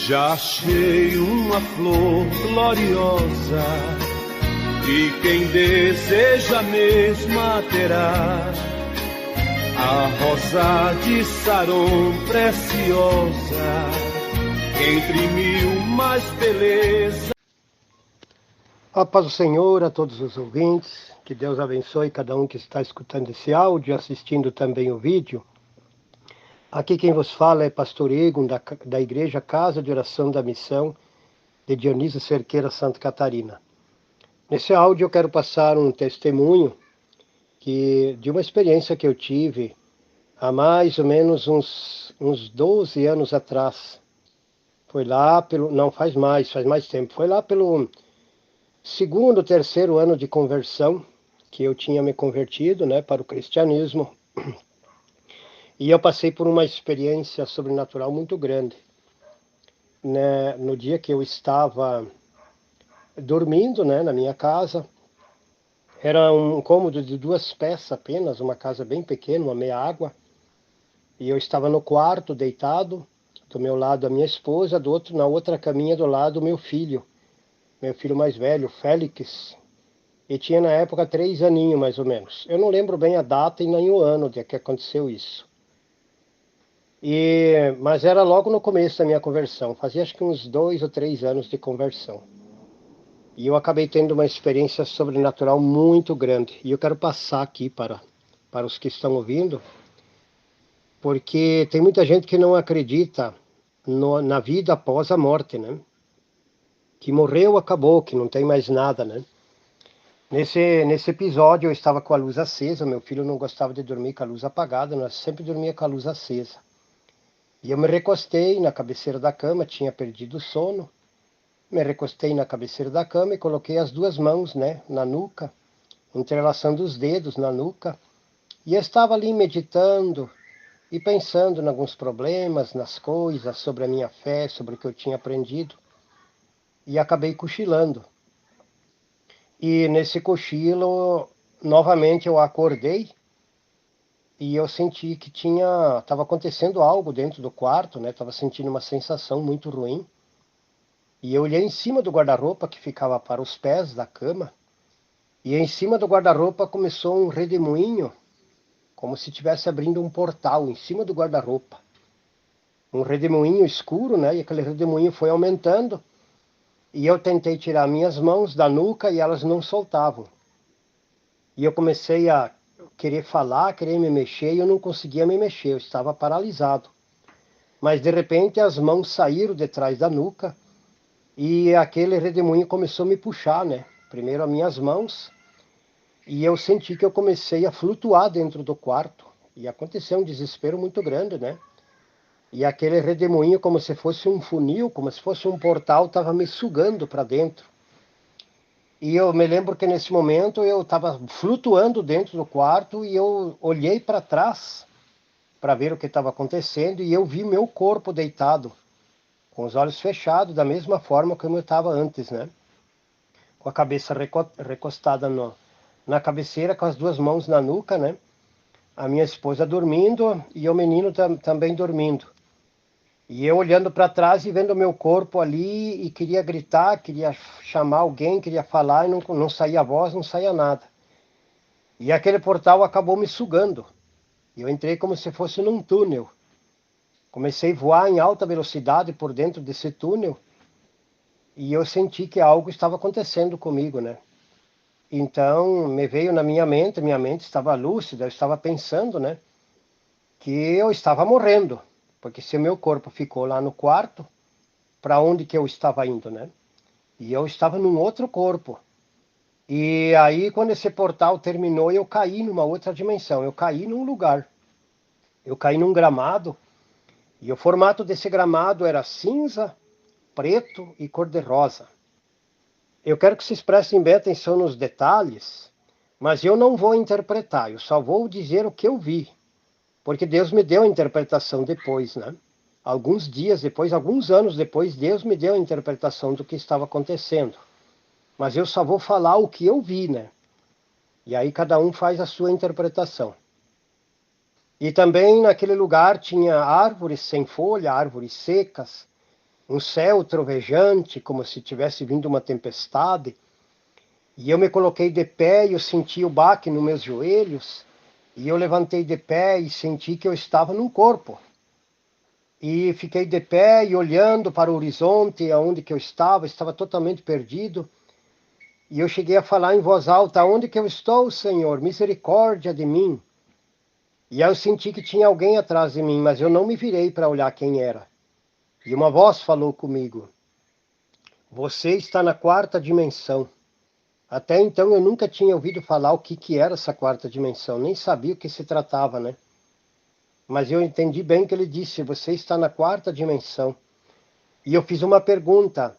Já achei uma flor gloriosa, e quem deseja mesmo terá. A rosa de Saron preciosa, entre mil mais beleza. A paz do Senhor a todos os ouvintes, que Deus abençoe cada um que está escutando esse áudio, assistindo também o vídeo. Aqui quem vos fala é Pastor Egon, da Igreja Casa de Oração da Missão de Dionísio Cerqueira, Santa Catarina. Nesse áudio eu quero passar um testemunho de uma experiência que eu tive há mais ou menos uns 12 anos atrás. Foi lá faz mais tempo. Foi lá pelo segundo, terceiro ano de conversão que eu tinha me convertido, para o cristianismo. E eu passei por uma experiência sobrenatural muito grande. No dia que eu estava dormindo, na minha casa, era um cômodo de 2 peças apenas, uma casa bem pequena, uma meia água. E eu estava no quarto, deitado, do meu lado a minha esposa, na outra caminha do lado o meu filho mais velho, Félix. E tinha na época 3 aninhos mais ou menos. Eu não lembro bem a data e nem o ano de que aconteceu isso. Mas era logo no começo da minha conversão, fazia acho que uns 2 ou 3 anos de conversão. E eu acabei tendo uma experiência sobrenatural muito grande. E eu quero passar aqui para os que estão ouvindo, porque tem muita gente que não acredita na vida após a morte, Que morreu, acabou, que não tem mais nada, Nesse episódio eu estava com a luz acesa, meu filho não gostava de dormir com a luz apagada, nós sempre dormia com a luz acesa. E eu me recostei na cabeceira da cama, tinha perdido o sono. Me recostei na cabeceira da cama e coloquei as 2 mãos, na nuca, entrelaçando os dedos na nuca. E eu estava ali meditando e pensando em alguns problemas, nas coisas, sobre a minha fé, sobre o que eu tinha aprendido. E acabei cochilando. E nesse cochilo, novamente eu acordei e eu senti que estava acontecendo algo dentro do quarto, estava sentindo uma sensação muito ruim. E eu olhei em cima do guarda-roupa que ficava para os pés da cama, e em cima do guarda-roupa começou um redemoinho, como se estivesse abrindo um portal em cima do guarda-roupa. Um redemoinho escuro, e aquele redemoinho foi aumentando, e eu tentei tirar minhas mãos da nuca e elas não soltavam. E eu comecei a querer falar, querer me mexer, e eu não conseguia me mexer, eu estava paralisado. Mas de repente as mãos saíram de trás da nuca, e aquele redemoinho começou a me puxar, Primeiro as minhas mãos, e eu senti que eu comecei a flutuar dentro do quarto. E aconteceu um desespero muito grande, E aquele redemoinho, como se fosse um funil, como se fosse um portal, estava me sugando para dentro. E eu me lembro que nesse momento eu estava flutuando dentro do quarto e eu olhei para trás para ver o que estava acontecendo e eu vi meu corpo deitado, com os olhos fechados, da mesma forma como eu estava antes, Com a cabeça recostada na cabeceira, com as 2 mãos na nuca, A minha esposa dormindo e o menino também dormindo. E eu olhando para trás e vendo o meu corpo ali e queria gritar, queria chamar alguém, queria falar e não saía voz, não saía nada. E aquele portal acabou me sugando. E eu entrei como se fosse num túnel. Comecei a voar em alta velocidade por dentro desse túnel e eu senti que algo estava acontecendo comigo, Então me veio na minha mente estava lúcida, eu estava pensando, que eu estava morrendo. Porque se o meu corpo ficou lá no quarto, para onde que eu estava indo, E eu estava num outro corpo. E aí, quando esse portal terminou, eu caí numa outra dimensão. Eu caí num lugar. Eu caí num gramado. E o formato desse gramado era cinza, preto e cor-de-rosa. Eu quero que vocês prestem bem atenção nos detalhes, mas eu não vou interpretar. Eu só vou dizer o que eu vi. Porque Deus me deu a interpretação depois, Alguns dias depois, alguns anos depois, Deus me deu a interpretação do que estava acontecendo. Mas eu só vou falar o que eu vi, E aí cada um faz a sua interpretação. E também naquele lugar tinha árvores sem folha, árvores secas. um céu trovejante, como se tivesse vindo uma tempestade. E eu me coloquei de pé e eu senti o baque nos meus joelhos. E eu levantei de pé e senti que eu estava num corpo. E fiquei de pé e olhando para o horizonte, aonde que eu estava totalmente perdido. E eu cheguei a falar em voz alta: aonde que eu estou, Senhor? Misericórdia de mim. E aí eu senti que tinha alguém atrás de mim, mas eu não me virei para olhar quem era. E uma voz falou comigo: você está na quarta dimensão. Até então eu nunca tinha ouvido falar o que era essa quarta dimensão, nem sabia o que se tratava, né? Mas eu entendi bem que ele disse: você está na quarta dimensão. E eu fiz uma pergunta: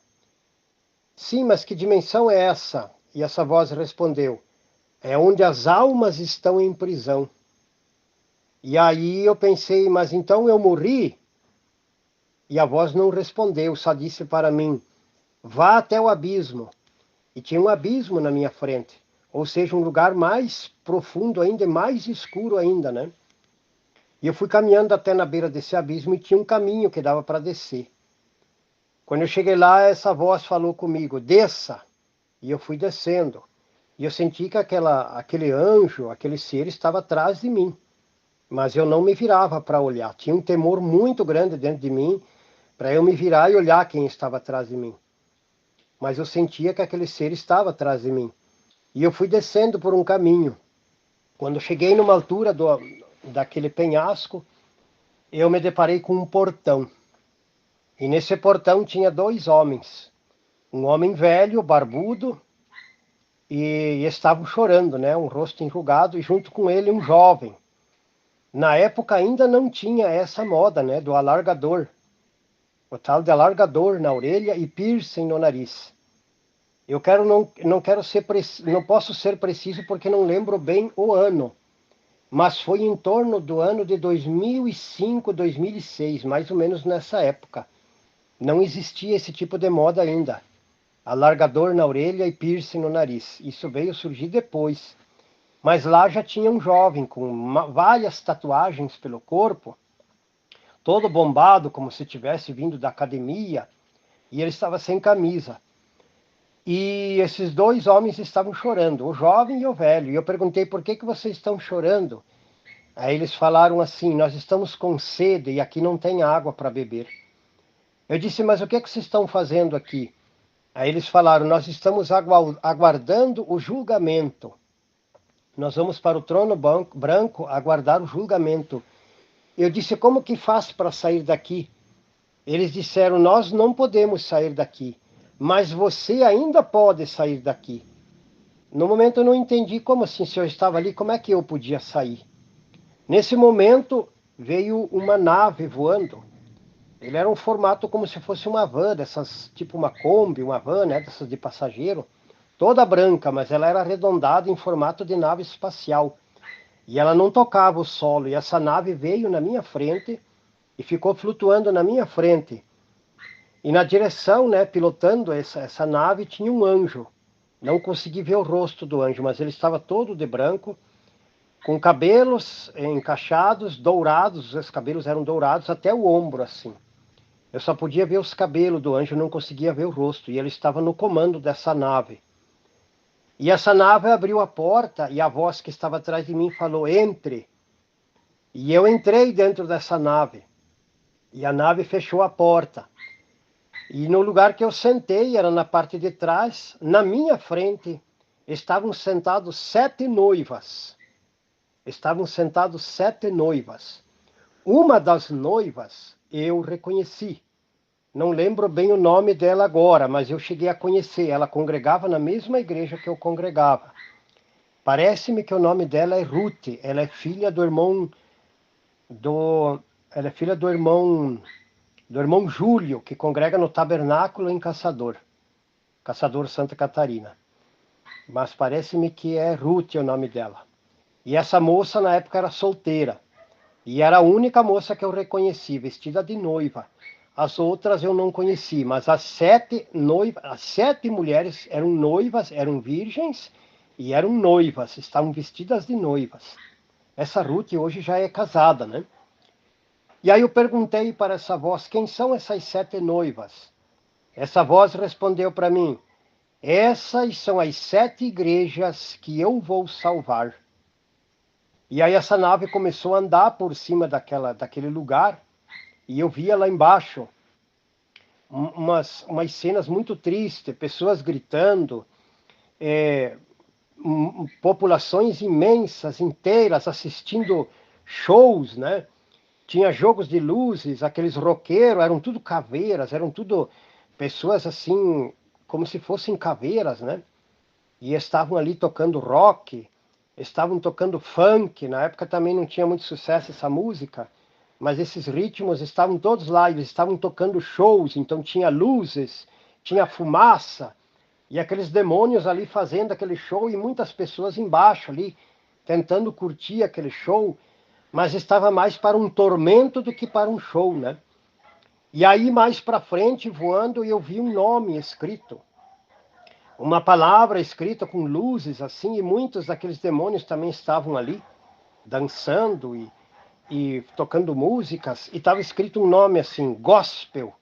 sim, mas que dimensão é essa? E essa voz respondeu: é onde as almas estão em prisão. E aí eu pensei: mas então eu morri? E a voz não respondeu, só disse para mim: vá até o abismo. E tinha um abismo na minha frente, ou seja, um lugar mais profundo ainda, mais escuro ainda, né? E eu fui caminhando até na beira desse abismo e tinha um caminho que dava para descer. Quando eu cheguei lá, essa voz falou comigo: desça. E eu fui descendo. E eu senti que aquele anjo, aquele ser estava atrás de mim. Mas eu não me virava para olhar. Tinha um temor muito grande dentro de mim para eu me virar e olhar quem estava atrás de mim. Mas eu sentia que aquele ser estava atrás de mim. E eu fui descendo por um caminho. Quando cheguei numa altura daquele penhasco, eu me deparei com um portão. E nesse portão tinha dois homens. Um homem velho, barbudo, e estavam chorando, né? Um rosto enrugado, e junto com ele um jovem. Na época ainda não tinha essa moda, né? Do alargador. O tal de alargador na orelha e piercing no nariz. Eu não quero ser não posso ser preciso porque não lembro bem o ano, mas foi em torno do ano de 2005, 2006, mais ou menos nessa época. Não existia esse tipo de moda ainda. Alargador na orelha e piercing no nariz. Isso veio surgir depois. Mas lá já tinha um jovem com várias tatuagens pelo corpo, todo bombado, como se tivesse vindo da academia, e ele estava sem camisa. E esses dois homens estavam chorando, o jovem e o velho. E eu perguntei: por que vocês estão chorando? Aí eles falaram assim: nós estamos com sede e aqui não tem água para beber. Eu disse: mas o que vocês estão fazendo aqui? Aí eles falaram: nós estamos aguardando o julgamento. Nós vamos para o trono branco aguardar o julgamento. Eu disse: como que faz para sair daqui? Eles disseram: nós não podemos sair daqui, mas você ainda pode sair daqui. No momento eu não entendi: como assim? Se eu estava ali, como é que eu podia sair? Nesse momento veio uma nave voando. Ele era um formato como se fosse uma van, dessas, tipo uma Kombi, uma van, né, dessas de passageiro, toda branca, mas ela era arredondada em formato de nave espacial. E ela não tocava o solo, e essa nave veio na minha frente e ficou flutuando na minha frente. E na direção, né, pilotando essa nave, tinha um anjo. Não consegui ver o rosto do anjo, mas ele estava todo de branco, com cabelos encaixados, dourados, os cabelos eram dourados até o ombro, assim. Eu só podia ver os cabelos do anjo, não conseguia ver o rosto, e ele estava no comando dessa nave. E essa nave abriu a porta, e a voz que estava atrás de mim falou: entre. E eu entrei dentro dessa nave, e a nave fechou a porta. E no lugar que eu sentei, era na parte de trás, na minha frente, estavam sentados 7 noivas. Estavam sentados 7 noivas. Uma das noivas eu reconheci. Não lembro bem o nome dela agora, mas eu cheguei a conhecer. Ela congregava na mesma igreja que eu congregava. Parece-me que o nome dela é Ruth. Ela é filha do irmão ela é filha do irmão Júlio, que congrega no Tabernáculo em Caçador Santa Catarina. Mas parece-me que é Ruth o nome dela. E essa moça na época era solteira. E era a única moça que eu reconheci, vestida de noiva. As outras eu não conheci, mas as 7 mulheres eram noivas, eram virgens e eram noivas, estavam vestidas de noivas. Essa Ruth hoje já é casada, né? E aí eu perguntei para essa voz, quem são essas 7 noivas? Essa voz respondeu para mim, essas são as 7 igrejas que eu vou salvar. E aí essa nave começou a andar por cima daquele lugar, e eu via lá embaixo umas cenas muito tristes, pessoas gritando, populações imensas, inteiras, assistindo shows, né? Tinha jogos de luzes, aqueles roqueiros, eram tudo caveiras, eram tudo pessoas assim, como se fossem caveiras, né? E estavam ali tocando rock, estavam tocando funk, na época também não tinha muito sucesso essa música, mas esses ritmos estavam todos lá, eles estavam tocando shows, então tinha luzes, tinha fumaça, e aqueles demônios ali fazendo aquele show, e muitas pessoas embaixo ali, tentando curtir aquele show, mas estava mais para um tormento do que para um show, né? E aí mais para frente, voando, eu vi um nome escrito, uma palavra escrita com luzes assim, e muitos daqueles demônios também estavam ali, dançando e tocando músicas, e estava escrito um nome assim, gospel.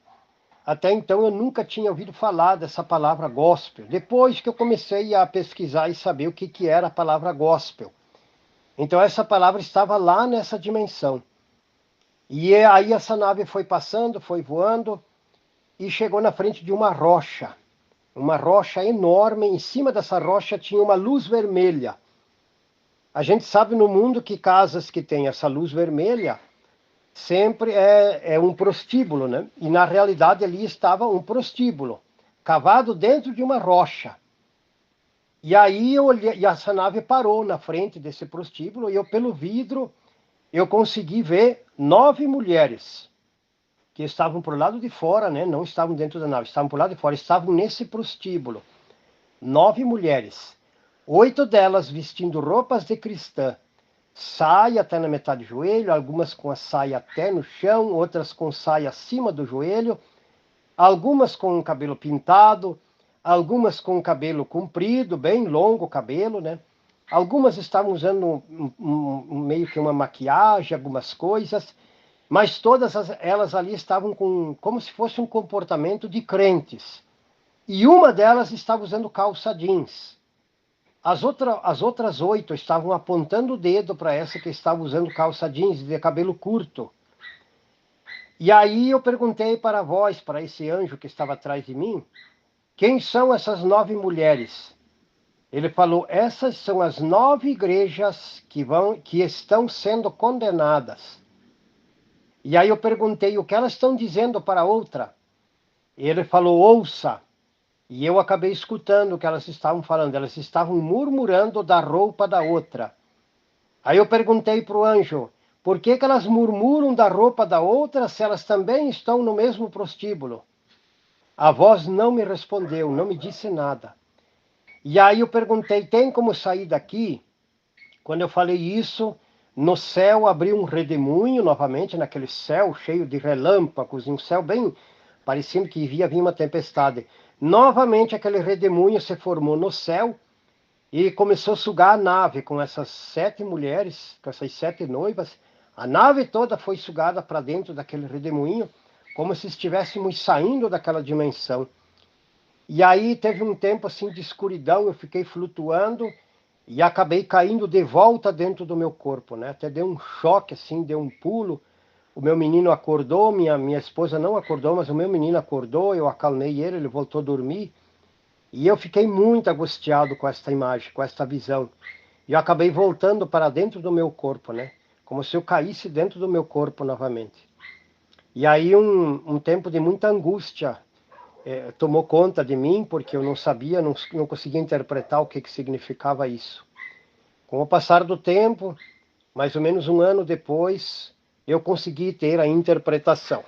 Até então eu nunca tinha ouvido falar dessa palavra gospel. Depois que eu comecei a pesquisar e saber o que era a palavra gospel. Então essa palavra estava lá nessa dimensão. E aí essa nave foi passando, foi voando, e chegou na frente de uma rocha enorme. Em cima dessa rocha tinha uma luz vermelha. A gente sabe no mundo que casas que têm essa luz vermelha sempre é um prostíbulo, né? E na realidade ali estava um prostíbulo, cavado dentro de uma rocha. E aí eu olhei, e essa nave parou na frente desse prostíbulo, e eu pelo vidro eu consegui ver 9 mulheres que estavam por lado de fora, né? Não estavam dentro da nave, estavam por lado de fora, estavam nesse prostíbulo. 9 mulheres. 8 delas vestindo roupas de cristã, saia até na metade do joelho, algumas com a saia até no chão, outras com saia acima do joelho, algumas com o cabelo pintado, algumas com o cabelo comprido, bem longo o cabelo, né? Algumas estavam usando meio que uma maquiagem, algumas coisas, mas todas elas ali estavam como se fosse um comportamento de crentes. E uma delas estava usando calça jeans. As outras 8 estavam apontando o dedo para essa que estava usando calça jeans de cabelo curto. E aí eu perguntei para a voz, para esse anjo que estava atrás de mim, quem são essas 9 mulheres? Ele falou, essas são as 9 igrejas que estão sendo condenadas. E aí eu perguntei o que elas estão dizendo para a outra. Ele falou, ouça. E eu acabei escutando o que elas estavam falando. Elas estavam murmurando da roupa da outra. Aí eu perguntei para o anjo, por que elas murmuram da roupa da outra se elas também estão no mesmo prostíbulo? A voz não me respondeu, não me disse nada. E aí eu perguntei, tem como sair daqui? Quando eu falei isso, no céu abriu um redemoinho novamente, naquele céu cheio de relâmpagos, um céu bem parecendo que ia vir uma tempestade. Novamente aquele redemoinho se formou no céu e começou a sugar a nave com essas 7 mulheres, com essas 7 noivas. A nave toda foi sugada para dentro daquele redemoinho, como se estivéssemos saindo daquela dimensão. E aí teve um tempo assim de escuridão, eu fiquei flutuando e acabei caindo de volta dentro do meu corpo, né? Até deu um choque assim, deu um pulo. O meu menino acordou, minha esposa não acordou, mas o meu menino acordou, eu acalmei ele voltou a dormir. E eu fiquei muito angustiado com esta imagem, com esta visão. E eu acabei voltando para dentro do meu corpo, né? Como se eu caísse dentro do meu corpo novamente. E aí um tempo de muita angústia tomou conta de mim, porque eu não sabia, não conseguia interpretar o que significava isso. Com o passar do tempo, mais ou menos 1 ano depois, eu consegui ter a interpretação.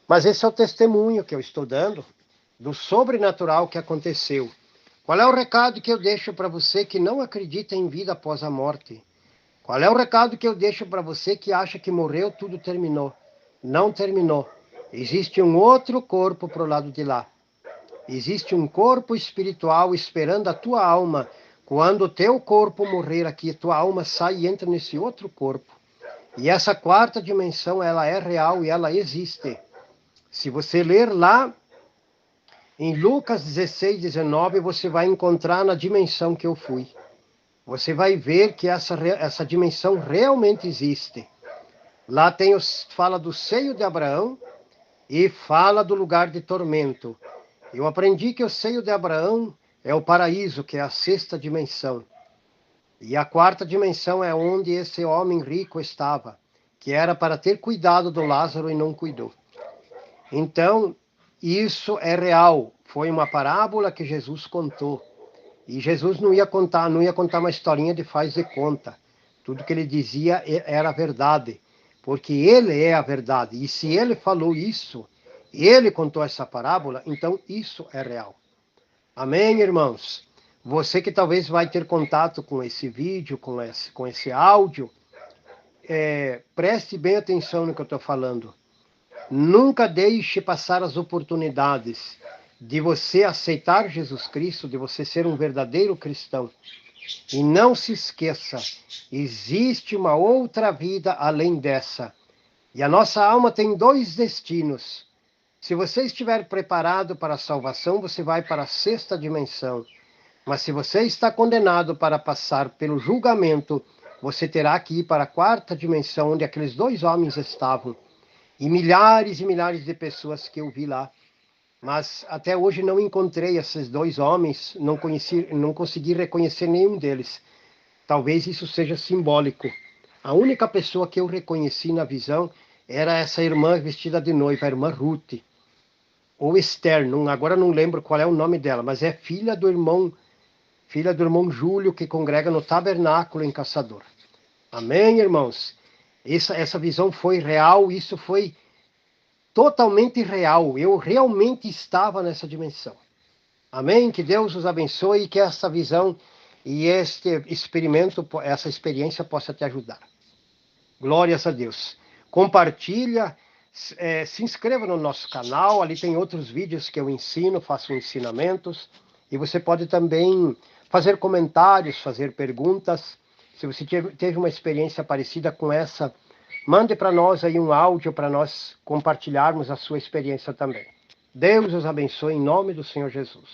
Mas esse é o testemunho que eu estou dando do sobrenatural que aconteceu. Qual é o recado que eu deixo para você que não acredita em vida após a morte? Qual é o recado que eu deixo para você que acha que morreu, tudo terminou? Não terminou. Existe um outro corpo para o lado de lá. Existe um corpo espiritual esperando a tua alma. Quando o teu corpo morrer aqui, tua alma sai e entra nesse outro corpo. E essa quarta dimensão, ela é real e ela existe. Se você ler lá em Lucas 16, 19, você vai encontrar na dimensão que eu fui. Você vai ver que essa dimensão realmente existe. Lá fala do seio de Abraão e fala do lugar de tormento. Eu aprendi que o seio de Abraão é o paraíso, que é a sexta dimensão. E a quarta dimensão é onde esse homem rico estava, que era para ter cuidado do Lázaro e não cuidou. Então, isso é real. Foi uma parábola que Jesus contou. E Jesus não ia contar uma historinha de faz de conta. Tudo que ele dizia era verdade, porque ele é a verdade. E se ele falou isso, ele contou essa parábola, então isso é real. Amém, irmãos? Você que talvez vai ter contato com esse vídeo, com esse áudio, preste bem atenção no que eu estou falando. Nunca deixe passar as oportunidades de você aceitar Jesus Cristo, de você ser um verdadeiro cristão. E não se esqueça, existe uma outra vida além dessa. E a nossa alma tem 2 destinos. Se você estiver preparado para a salvação, você vai para a sexta dimensão. Mas se você está condenado para passar pelo julgamento, você terá que ir para a quarta dimensão, onde aqueles 2 homens estavam. E milhares de pessoas que eu vi lá. Mas até hoje não encontrei esses 2 homens, não consegui reconhecer nenhum deles. Talvez isso seja simbólico. A única pessoa que eu reconheci na visão era essa irmã vestida de noiva, a irmã Ruth. Ou Esther, agora não lembro qual é o nome dela, mas é filha do irmão Júlio, que congrega no tabernáculo em Caçador. Amém, irmãos? Essa visão foi real, isso foi totalmente real. Eu realmente estava nessa dimensão. Amém? Que Deus os abençoe e que essa visão e este experimento, essa experiência possa te ajudar. Glórias a Deus. Compartilha, se inscreva no nosso canal, ali tem outros vídeos que eu ensino, faço ensinamentos. E você pode também fazer comentários, fazer perguntas. Se você teve uma experiência parecida com essa, mande para nós aí um áudio para nós compartilharmos a sua experiência também. Deus os abençoe em nome do Senhor Jesus.